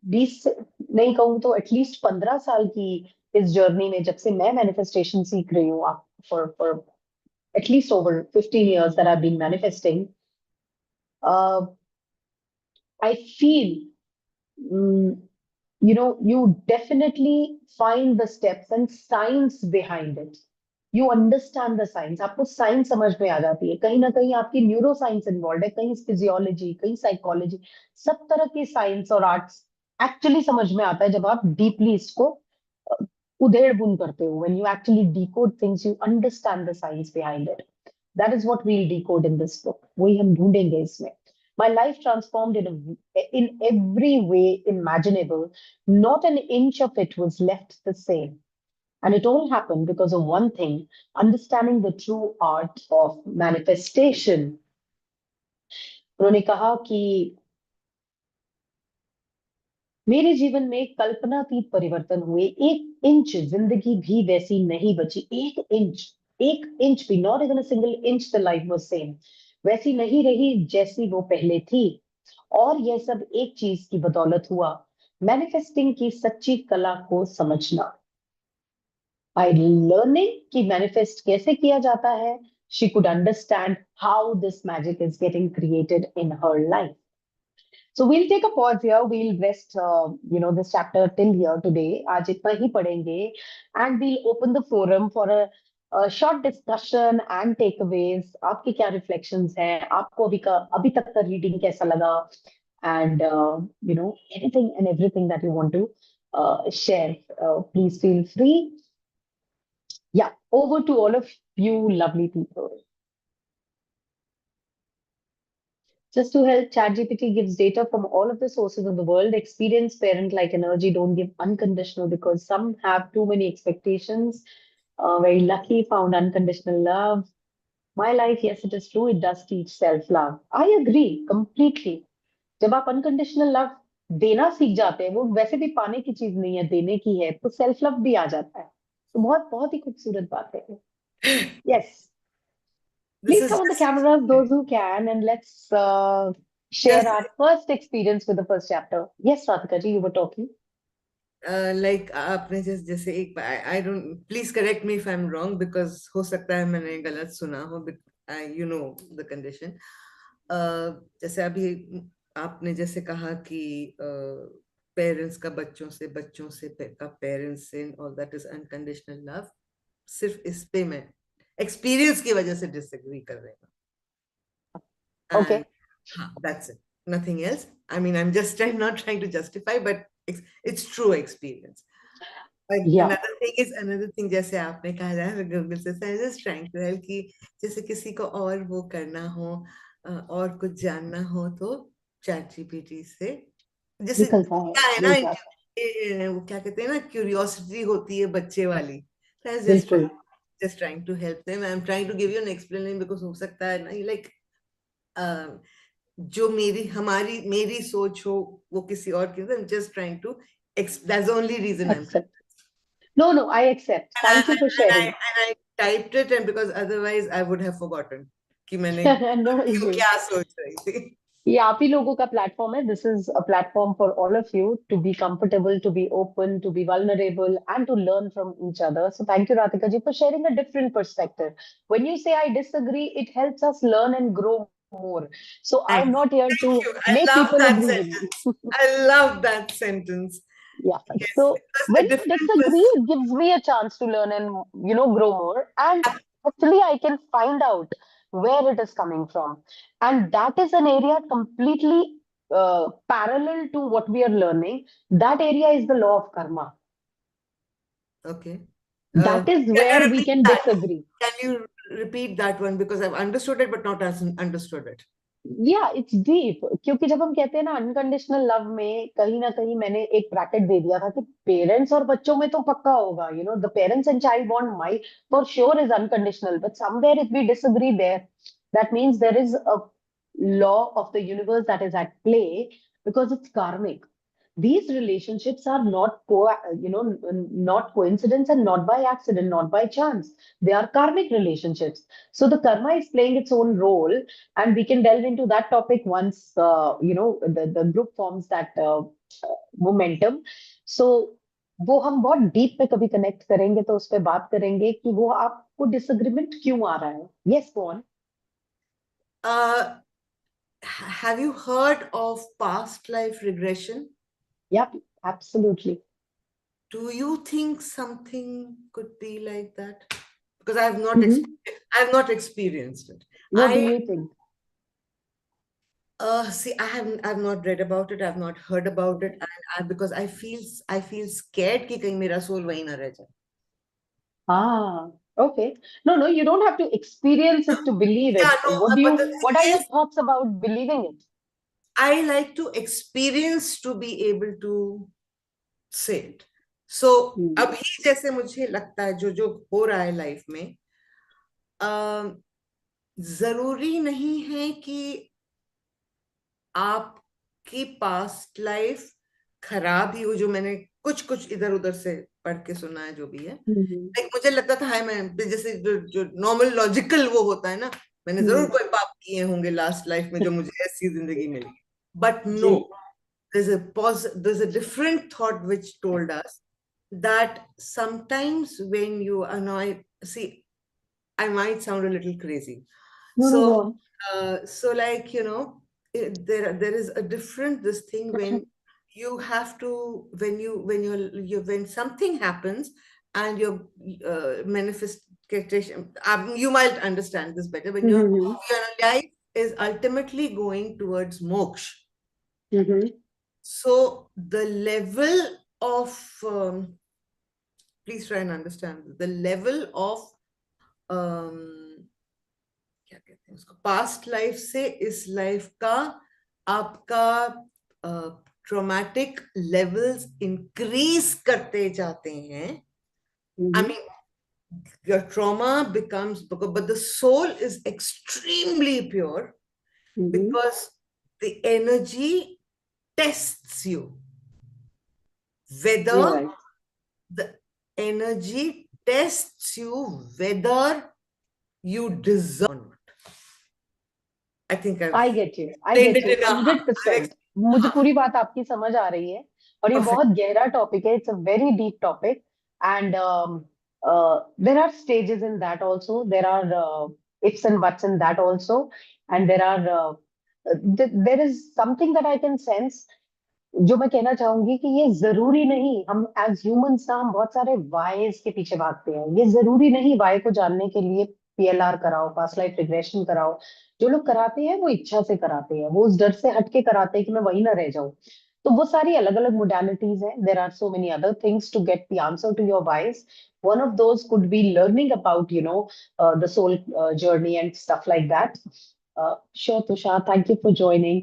20 नहीं कहूँ तो एटलीस्ट 15 साल की इस जर्नी में, जब से मैं मैनिफेस्टेशन सीख रही हूँ, for at least over 15 years that I've been manifesting, uh, I feel, mm, you definitely find the steps and science behind it. You understand the science. आपको साइंस समझ में आ जाती है। कहीं ना कहीं आपकी न्यूरो साइंस इन्वॉल्व है, कहीं फिजियोलॉजी, कहीं साइकोलॉजी, सब तरह की साइंस और आर्ट्स एक्चुअली समझ में आता है जब आप डीपली इसको उधेड़ बुन करते हो। When you actually decode things, you understand the science behind it. That is what we'll decode in this book. वही हम ढूंढेंगे इसमें। My life transformed in every way imaginable. Not an inch of it was left the same. And it all happened because of one thing: understanding the true art of manifestation. उन्होंने कहा कि मेरे जीवन में कल्पनातीत परिवर्तन हुए। 1 इंच जिंदगी भी वैसी नहीं बची। 1 इंच, 1 इंच भी, not even a single inch the life was same, वैसी नहीं रही जैसी वो पहले थी। और यह सब एक चीज की बदौलत हुआ: मैनिफेस्टिंग की सच्ची कला को समझना। बाय लर्निंग कि मैनिफेस्ट कैसे किया जाता है, she could understand how this magic is getting created in her life. So we'll take a pause here. We'll rest, this chapter till here today. आज इतना ही पढ़ेंगे, and we'll open the forum for a short discussion and takeaways. आपके क्या reflections हैं? आपको अभी तक का reading कैसा लगा? And anything and everything that you want to share, please feel free. Yeah, over to all of you, lovely people. Just to help, ChatGPT gives data from all of the sources of the world. Experience parent-like energy. Don't give unconditional because some have too many expectations. Very lucky, found unconditional love. My life, yes, it is true. It does teach self-love. I agree completely. जब आप unconditional love देना सीख जाते हैं, वो वैसे भी पाने की चीज नहीं है, देने की है, तो self love भी आ जाता है। तो बहुत बहुत ही खूबसूरत बात है। Yes. This Please is come on the just cameras, those who can, and let's share just our first experience with the first chapter. Yes, Radhika ji, you were talking. like आपने जैसे एक I don't, please correct me if I'm wrong because हो सकता है मैंने गलत सुना हो, but you know the condition. जैसे अभी आपने जैसे कहा कि पेरेंट्स का बच्चों से का पेरेंट्स से, और दैट इज अनकंडीशनल लव, सिर्फ इस पे मैं एक्सपीरियंस की वजह से डिसएग्री कर रही हूँ. Okay. And that's it, nothing else. I mean, I'm just not trying to justify, but it's true experience. But Yeah. another thing, जैसे आपने कहा जाए गूगल से, I'm just trying to help कि जैसे किसी को और वो करना हो, और कुछ जानना हो, तो चैट जीपीटी से, जैसे निकलता क्या है है, ना, मिल जाता वो क्या कहते हैं ना, क्यूरियोसिटी होती है बच्चे वाली. So I was है, just बिल्कुल. just trying to help them. I'm trying to give you an explanation because हो सकता है ना, like जो मेरी सोच हो वो किसी और की. I'm just trying to that's the only reason I'm Accept. No, I accept. Thank you for sharing. and I typed it, and because otherwise I would have forgotten कि मैंने No क्यों issues. क्या सोच रही थी. ये आप ही लोगों का प्लेटफॉर्म है. This is a platform for all of you to be comfortable, to be open, to be vulnerable, and to learn from each other. So thank you, Radhika ji, for sharing a different perspective. When you say I disagree, it helps us learn and grow more. So I'm not here to Thank you. I make love people that agree with sentence. me. I love that sentence. Yeah. Yes, So because when a you different disagree, person. it gives me a chance to learn and grow more. And actually, I can find out where it is coming from. And that is an area completely parallel to what we are learning. That area is the law of karma. Okay. That is Can you where we repeat can that? disagree. Can you repeat that one, because I've understood it but not as understood it. या it's deep. क्योंकि जब हम कहते हैं ना unconditional love में, कहीं ना कहीं मैंने एक ब्रैकेट दे दिया था कि पेरेंट्स और बच्चों में तो पक्का होगा, the parents and child bond might for sure is unconditional, but somewhere if we disagree there, that means there is a law of the universe that is at play, because it's karmic. These relationships are not coincidence and not by accident, not by chance. They are karmic relationships. So the karma is playing its own role, and we can delve into that topic once the group forms that momentum. So वो हम बहुत deep पे कभी connect करेंगे तो उस पे बात करेंगे कि वो आपको डिसएग्रीमेंट क्यों आ रहा है. Yes, go on. Have you heard of past life regression? Yep, absolutely. Do you think something could be like that? Because I have not Mm-hmm. I have not experienced it. What do you think? See, I've not read about it. I've not heard about it, and because I feel scared कि कहीं मेरा soul वहीं ना रह जाए. Ah, okay. No, you don't have to experience it to believe Yeah, it. no, but the What are thing your is, thoughts about believing it? I like to experience to be able to say it. So अभी जैसे मुझे लगता है जो जो हो रहा है लाइफ में, जरूरी नहीं है कि आपकी पास्ट लाइफ खराब ही हो, जो मैंने कुछ कुछ इधर उधर से पढ़ के सुना है जो भी है. लाइक मुझे लगता था हाय, मैं जैसे जो नॉर्मल लॉजिकल वो होता है ना, मैंने जरूर कोई पाप किए होंगे लास्ट लाइफ में जो मुझे ऐसी जिंदगी मिली. But no, there's a different thought which told us that sometimes when you annoy, see, I might sound a little crazy. No, So like, there is a different this thing when you have to, when something happens and your manifestation, you might understand this better, when your life is ultimately going towards moksha. So the level of please try and understand the level of क्या कहते हैं उसको, past life से इस life का आपका traumatic levels increase करते जाते हैं. I mean, your trauma becomes, but the soul is extremely pure because the energy tests you. Whether the energy tests you whether you deserve or not. I think I've I get you. I explained get it you. in a 100%. मुझे पूरी बात आपकी समझ आ रही है और ये perfect. बहुत गहरा टॉपिक है. It's a very deep topic, and there are stages in that also. There are ifs and buts in that also, and there is something that I can sense. जो मैं कहना चाहूंगी कि ये जरूरी नहीं, हम एज ह्यूमंस ना हम बहुत सारे वाइज के पीछे भागते हैं। ये जरूरी नहीं वाई को जानने के लिए पीएलआर कराओ, पास्ट लाइफ रिग्रेशन कराओ। जो लोग कराते हैं वो इच्छा से कराते हैं, वो उस डर से हटके कराते हैं कि मैं वही ना रह जाऊं। तो वो सारी अलग अलग मोडालिटीज हैं। There are so many other things to get the answer to your wise. one of those could be learning about the soul journey and stuff like that. Sure, Tushar, thank you for joining.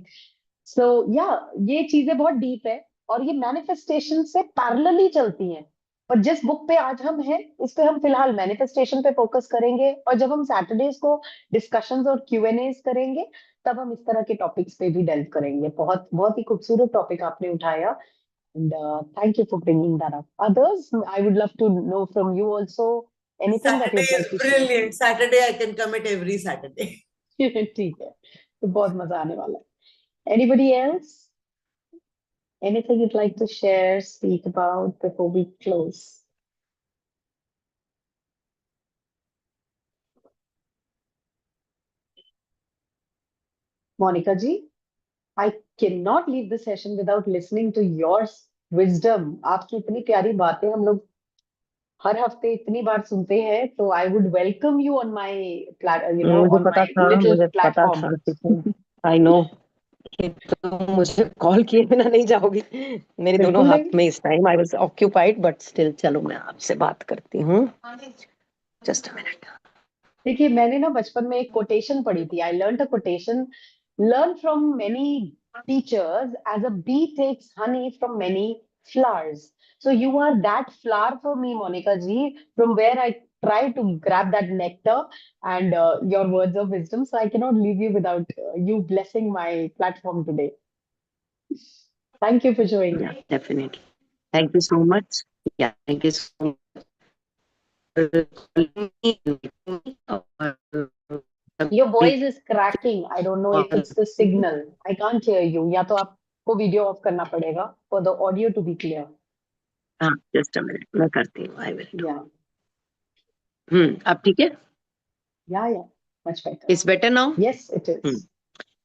सो या ये चीजें बहुत deep है, और ये manifestation से parallelly चलती हैं। पर जिस बुक पे आज हम हैं, इस पे हम फिलहाल मैनिफेस्टेशन पे फोकस करेंगे, और जब हम सैटरडेज को डिस्कशंस और क्यूएनएस करेंगे, तब हम इस तरह के टॉपिक्स पे भी डेल्व करेंगे। बहुत बहुत ही खूबसूरत टॉपिक आपने उठाया, and thank you for bringing that up. Others, I would love to know from you also anything that Saturday you'd is like to brilliant. Saturday I can commit every Saturday. share. ठीक है, तो बहुत मजा आने वाला है। Anybody else? Anything you'd like to share, speak about before we close? Monica ji, I cannot leave the session without listening to your wisdom. आपकी इतनी प्यारी बातें हम लोग हर हफ्ते इतनी बार सुनते हैं, तो I would welcome you on my मुझे on पता my था, little मुझे पता platform. था कि आई नो कि तुम मुझे कॉल किए बिना नहीं जाओगी। मेरे दोनों बिल्कुल हाथ नहीं। में इस time I was occupied, but still चलो मैं आपसे बात करती हूँ। Just a minute. देखिए, मैंने ना बचपन में एक कोटेशन पढ़ी थी। I learn a quotation, learn from many teachers as a bee takes honey from many flowers. So you are that flower for me, Monica ji, from where I try to grab that nectar and your words of wisdom. So I cannot leave you without you blessing my platform today. Thank you for joining. Yeah definitely, thank you so much. Yeah thank you so much. Your voice is cracking. I don't know if it's the signal. I can't hear you. या तो आपको video of करना पड़ेगा for the audio to be clear. हाँ, just a minute, मैं करती हूँ। I will do. Yeah. अब ठीक है? Yeah. Much better. It's better now? Yes, it is.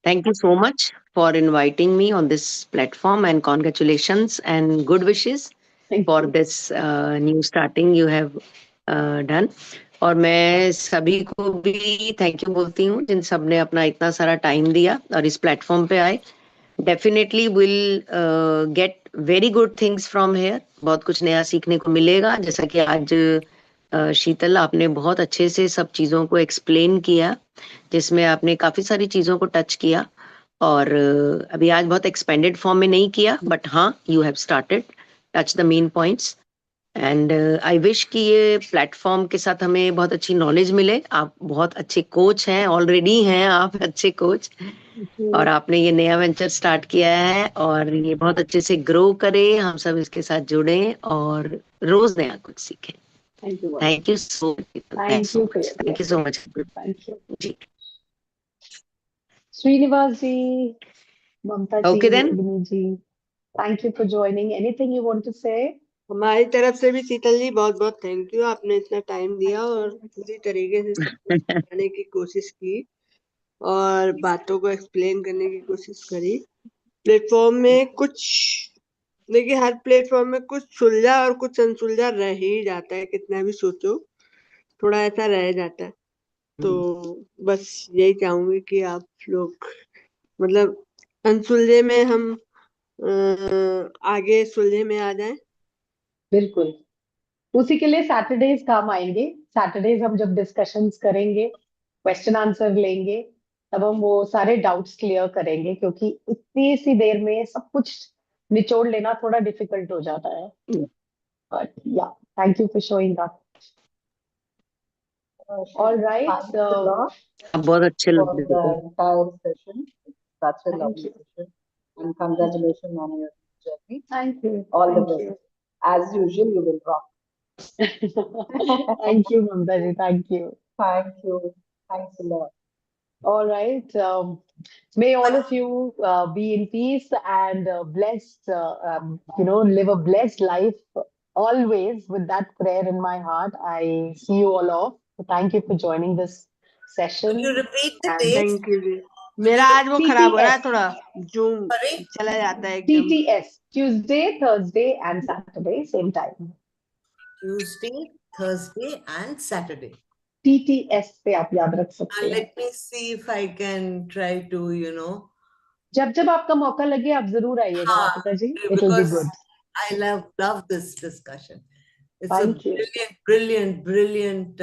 Thank you so much for inviting me on this platform, and congratulations and good wishes Thank for you. this new starting you have done. और मैं सभी को भी thank you बोलती हूँ जिन सब ने अपना इतना सारा टाइम दिया और इस प्लेटफॉर्म पे आए। Definitely will get very good things from here. बहुत कुछ नया सीखने को मिलेगा, जैसा कि आज शीतल आपने बहुत अच्छे से सब चीज़ों को एक्सप्लेन किया, जिसमें आपने काफ़ी सारी चीज़ों को टच किया। और अभी आज बहुत एक्सपेंडेड फॉर्म में नहीं किया, बट हाँ, you have started touch the main points. And I wish कि ये प्लेटफॉर्म के साथ हमें बहुत अच्छी नॉलेज मिले। आप बहुत अच्छे कोच हैं, ऑलरेडी हैं आप अच्छे कोच, और आपने ये नया वेंचर स्टार्ट किया है और ये बहुत अच्छे से ग्रो करे, हम सब इसके साथ जुड़े और रोज नया कुछ सीखें। Thank you. Thank you so much. Thank you for your thank you so much. Thank you. जी, Srinivas ji, Mamta ji, okay then. Ragini ji, thank you for joining. Anything you want to say? हमारी तरफ से भी शीतल जी बहुत बहुत thank you, आपने इतना time दिया और पूरी तरीके से सब कुछ बताने की कोशिश की और बातों को एक्सप्लेन करने की कोशिश करी। प्लेटफॉर्म में कुछ देखिए, हर प्लेटफॉर्म में कुछ सुलझा और कुछ अनसुलझा रह ही जाता है, कितना भी सोचो थोड़ा ऐसा रह जाता है। तो बस यही चाहूंगी कि आप लोग मतलब अनसुलझे में हम आगे सुलझे में आ जाएं। बिल्कुल, उसी के लिए सैटरडेज काम आएंगे। सैटरडेज हम जब डिस्कशंस करेंगे, क्वेश्चन आंसर लेंगे, तब हम वो सारे डाउट्स क्लियर करेंगे, क्योंकि इतनी सी देर में सब कुछ निचोड़ लेना थोड़ा डिफिकल्ट हो जाता है। बट या, thank you for showing that. All right. Thanks a lot बहुत अच्छे for लगे the को। entire session. It's such a Thank lovely you. session. And congratulations on your journey. Thank you. All the Thank best. you. As usual, you will rock. Thank you, Mamta ji. Thank you. Thank you. Thanks a lot. All right. May all of you be in peace and blessed, live a blessed life always, with that prayer in my heart. I see you all off. Thank you for joining this Could session. you repeat the And dates? Thank you ji. मेरा आज वो खराब हो रहा है TTS. थोड़ा, zoom Sorry? चला जाता है एकदम। TTS. Tuesday, Thursday, and Saturday, same time. Tuesday, Thursday, and Saturday. TTS पे आप याद रख सकते हैं। Let me see if I can try to, जब जब आपका मौका लगे आप जरूर आइएगा हाँ, Radhika ji. It will be because good. I love this discussion. It's Thank a you. brilliant,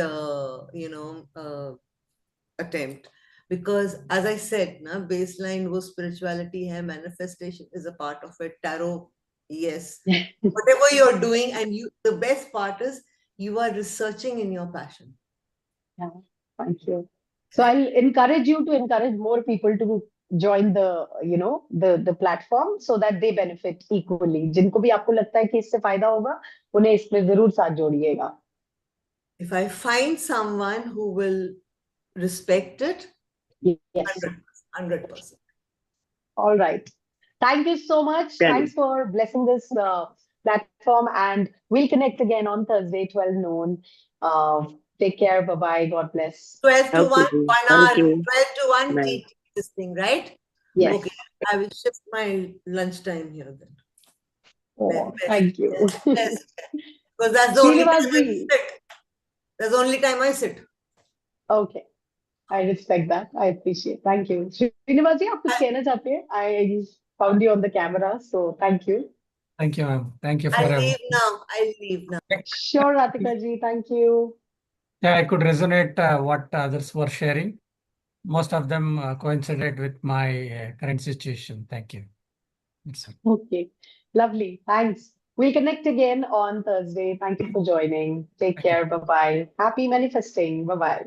attempt. Because as I said, na, baseline wo spirituality hai, manifestation is a part of it, tarot, yes. Whatever you're doing, and the best part is you are researching in your passion. Yeah, thank you. So I'll encourage you to encourage more people to join the platform so that they benefit equally. जिनको भी आपको लगता है कि इससे फायदा होगा, उन्हें इसमें जरूर साथ जोड़िएगा। If I find someone who will respect it, Yes. 100%. All right. Thank you so much. चलिए, Thanks for blessing this platform, and we'll connect again on Thursday, 12 noon. Take care. Bye-bye. God bless. 12 to 1, okay ji, 1 thank hour, you, 12 to 1 bye. TT, this thing, right? Yes. Okay, I will shift my lunchtime here then. Oh, Best, thank you. yes. Because that's the only time Srinivas I ji. sit. That's the only time I sit. Okay. I respect that. I appreciate. Thank you. Srinivas ji, आप कुछ कहना चाहते हैं? I found you on the camera, so thank you. Thank you, ma'am. Thank you for I'll leave now. I'll leave now. Sure, Ratika ji. Thank you. Yeah, I could resonate what others were sharing. Most of them coincided with my current situation. Thank you. That's it. Okay. Lovely. Thanks. We'll connect again on Thursday. Thank you for joining. Take Thank you. care. Bye-bye. Happy manifesting. Bye-bye.